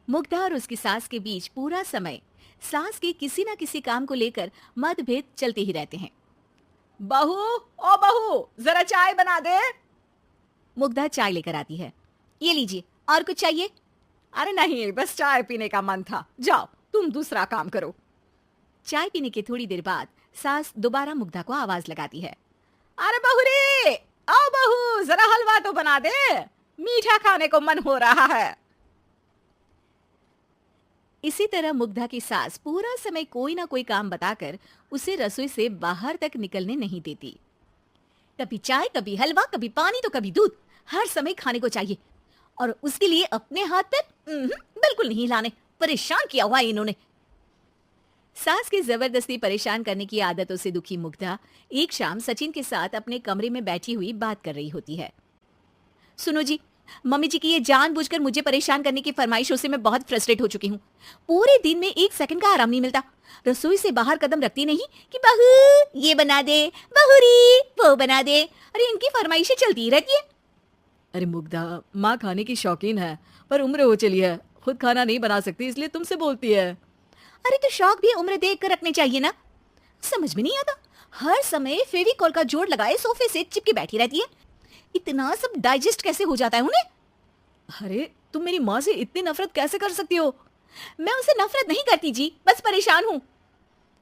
मुग्धा और उसकी सास के बीच पूरा समय सास के किसी न किसी काम को लेकर मतभेद चलते ही रहते हैं। बहू, ओ बहू, जरा चाय बना दे। मुग्धा चाय लेकर आती है। ये लीजिए, और कुछ चाहिए? अरे नहीं, बस चाय पीने का मन था। जाओ तुम दूसरा काम करो। चाय पीने के थोड़ी देर बाद सास दोबारा मुग्धा को आवाज लगाती है। अरे बहू रे, आओ बहू, जरा हलवा तो बना दे, मीठा खाने को मन हो रहा है। इसी तरह मुग्धा की सास पूरा समय कोई ना कोई काम बताकर उसे रसोई से बाहर तक निकलने नहीं देती। कभी चाय, कभी हलवा, कभी पानी तो कभी दूध, हर समय खाने को चाहिए। और उसके लिए अपने हाथ पैर बिल्कुल नहीं हिलाने। परेशान किया हुआ है इन्होंने। सास की जबरदस्ती परेशान करने की आदतों से दुखी मुग्धा एक शाम सचिन के साथ अपने कमरे में बैठी हुई बात कर रही होती है। सुनो जी, मम्मी जी की ये जानबूझकर मुझे परेशान करने की फरमाइशों से मैं बहुत फ्रस्ट्रेट हो चुकी हूँ। पूरे दिन में एक सेकंड का आराम नहीं मिलता। रसोई से बाहर कदम रखती नहीं कि बहू ये बना दे, बहुरी वो बना दे। अरे इनकी फरमाइशें चलती ही रहती है। अरे मुग्धा, माँ खाने की शौकीन है, पर उम्र हो चली है, खुद खाना नहीं बना सकती, इसलिए तुमसे बोलती है। अरे तो शौक भी उम्र देख कर रखने चाहिए ना। समझ में नहीं आता, हर समय फेविकॉल का जोड़ लगाए सोफे से चिपके बैठी रहती है। इतना सब डाइजेस्ट कैसे हो जाता है उन्हें? अरे तुम मेरी माँ से इतनी नफरत कैसे कर सकती हो? मैं उनसे नफरत नहीं करती जी, बस परेशान हूँ।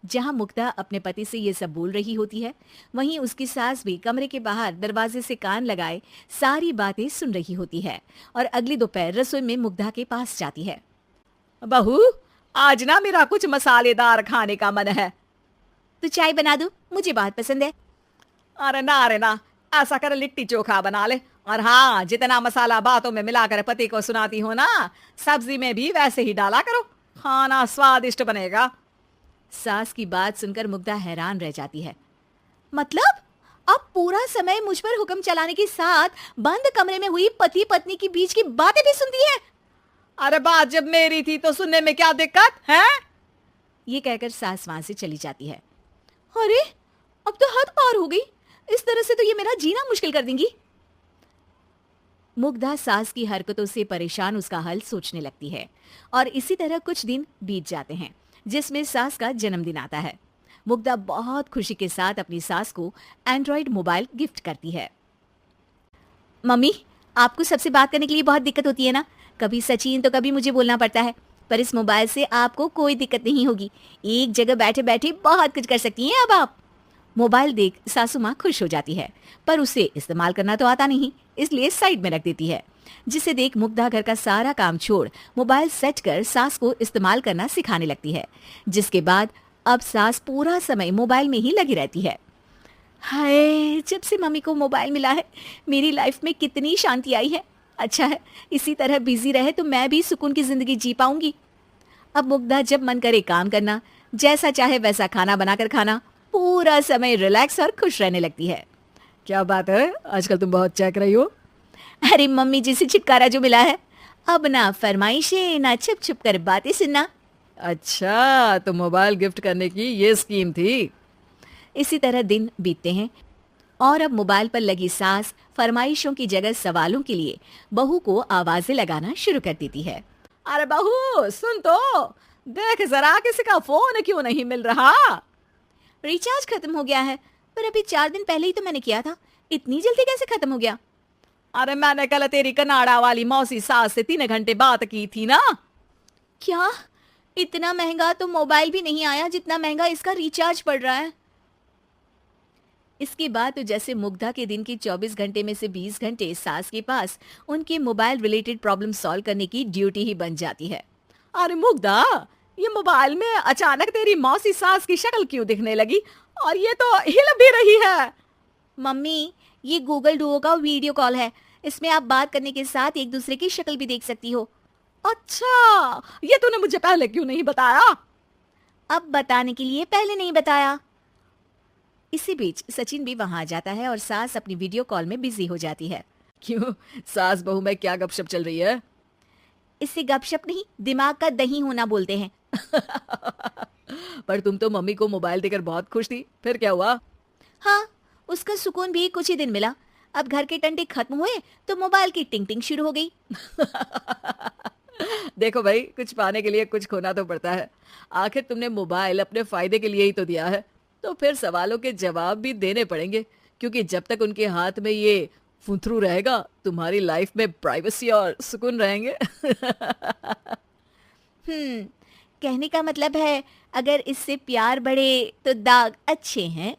जहां मुग्धा अपने पति से ये सब बोल रही होती है, वहीं उसकी सास भी कमरे के बाहर दरवाजे से कान लगाए सारी बातें सुन रही होती है और अगली दोपहर रसोई में मुग्धा के पास जाती है। बहू, आज ना मेरा कुछ मसालेदार खाने का मन है। तो चाय बना दूं? मुझे बहुत पसंद है। अरे ना, ऐसा कर लिट्टी चोखा बना ले। और हाँ, जितना मसाला बातों में मिलाकर पति को सुनाती हो ना, सब्जी में भी वैसे ही डाला करो, खाना स्वादिष्ट बनेगा। सास की बात सुनकर मुग्धा हैरान रह जाती है। मतलब अब पूरा समय मुझ पर हुक्म चलाने के साथ बंद कमरे में हुई पति पत्नी की बीच की बातें भी सुनती है। अरे बात जब मेरी थी तो सुनने में क्या दिक्कत है? ये कहकर सास वहां से चली जाती है। अरे अब तो हद पार हो गई, इस तरह से तो ये मेरा जीना मुश्किल कर देंगी। मुग्धा सास की हरकतों से परेशान उसका हल सोचने लगती है और इसी तरह कुछ दिन बीत जाते हैं, जिसमें सास का जन्मदिन आता है। मुग्धा बहुत खुशी के साथ अपनी सास को एंड्रॉइड मोबाइल गिफ्ट करती है। मम्मी, आपको सबसे बात करने के लिए बहुत दिक्कत होती है ना, कभी सचिन तो कभी मुझे बोलना पड़ता है, पर इस मोबाइल से आपको कोई दिक्कत नहीं होगी। एक जगह बैठे बैठे बहुत कुछ कर सकती हैं अब आप। मोबाइल देख सासू माँ खुश हो जाती है, पर उसे इस्तेमाल करना तो आता नहीं, इसलिए साइड में रख देती है। जिसे देख मुग्धा घर का सारा काम छोड़ मोबाइल सेट कर सास को इस्तेमाल करना सिखाने लगती है, जिसके बाद अब सास पूरा समय मोबाइल में ही लगी रहती है। हाय, जब से मम्मी को मोबाइल मिला है मेरी लाइफ में कितनी शांति आई है। अच्छा है, इसी तरह बिजी रहे तो मैं भी सुकून की जिंदगी जी पाऊंगी। अब मुग्धा जब मन करे काम करना, जैसा चाहे वैसा खाना बनाकर खाना, पूरा समय रिलैक्स और खुश रहने लगती है। क्या बात है, आजकल तुम बहुत चहक रही हो। अरे मम्मी जी से छुटकारा जो मिला है, अब ना फरमाइशें ना छुप छुप कर बातें सुनना। अच्छा, तो मोबाइल गिफ्ट करने की ये स्कीम थी। इसी तरह दिन बीतते हैं और अब मोबाइल पर लगी सास फरमाइशों की जगह सवालों के लिए बहू को आवाजें लगाना शुरू कर देती है। अरे बहू सुन तो, देख जरा किसी का फोन क्यों नहीं मिल रहा? रिचार्ज खत्म हो गया है, पर अभी 4 दिन पहले ही तो मैंने किया था, इतनी जल्दी कैसे खत्म हो गया? अरे मैंने कल तेरी कनाडा वाली मौसी सास से 3 घंटे बात की थी ना। क्या? इतना महंगा तो मोबाइल भी नहीं आया जितना महंगा इसका रिचार्ज पड़ रहा है। इसके बाद तो जैसे मुग्धा के दिन की 24 घंटे में से 20 घंटे सास के पास उनके मोबाइल रिलेटेड प्रॉब्लम सॉल्व करने की ड्यूटी ही बन जाती है। अरे मुग्धा, ये मोबाइल में अचानक तेरी मौसी सास की शक्ल क्यों दिखने लगी? और ये तो हिल भी रही है। मम्मी, ये गूगल डुओ का वीडियो कॉल है, इसमें आप बात करने के साथ एक दूसरे की शक्ल भी देख सकती हो। अच्छा, ये तूने मुझे पहले क्यों नहीं बताया? अब बताने के लिए पहले नहीं बताया। इसी बीच सचिन भी वहां आ जाता है और सास अपनी वीडियो कॉल में बिजी हो जाती है। क्यों, सास बहू में क्या गपशप चल रही है? इससे गपशप नहीं, दिमाग का दही होना बोलते हैं। पर तुम तो मम्मी को मोबाइल देकर बहुत खुश थी, फिर क्या हुआ? हाँ, उसका सुकून भी कुछ ही दिन मिला। अब घर के टंटे खत्म हुए तो मोबाइल की टिंग टिंग शुरू हो गई। देखो भाई, कुछ पाने के लिए कुछ खोना तो पड़ता है। आखिर तुमने मोबाइल अपने फायदे के लिए ही तो दिया है, तो फिर सवालों के जवाब भी देने पड़ेंगे, क्योंकि जब तक उनके हाथ में ये फुंथरू रहेगा, तुम्हारी लाइफ में प्राइवेसी और सुकून रहेंगे। हम्म, कहने का मतलब है अगर इससे प्यार बढ़े तो दाग अच्छे हैं।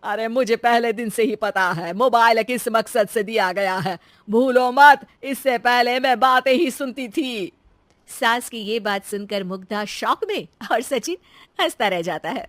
अरे मुझे पहले दिन से ही पता है मोबाइल किस मकसद से दिया गया है। भूलो मत, इससे पहले मैं बातें ही सुनती थी। सास की ये बात सुनकर मुग्धा शॉक में और सचिन हंसता रह जाता है।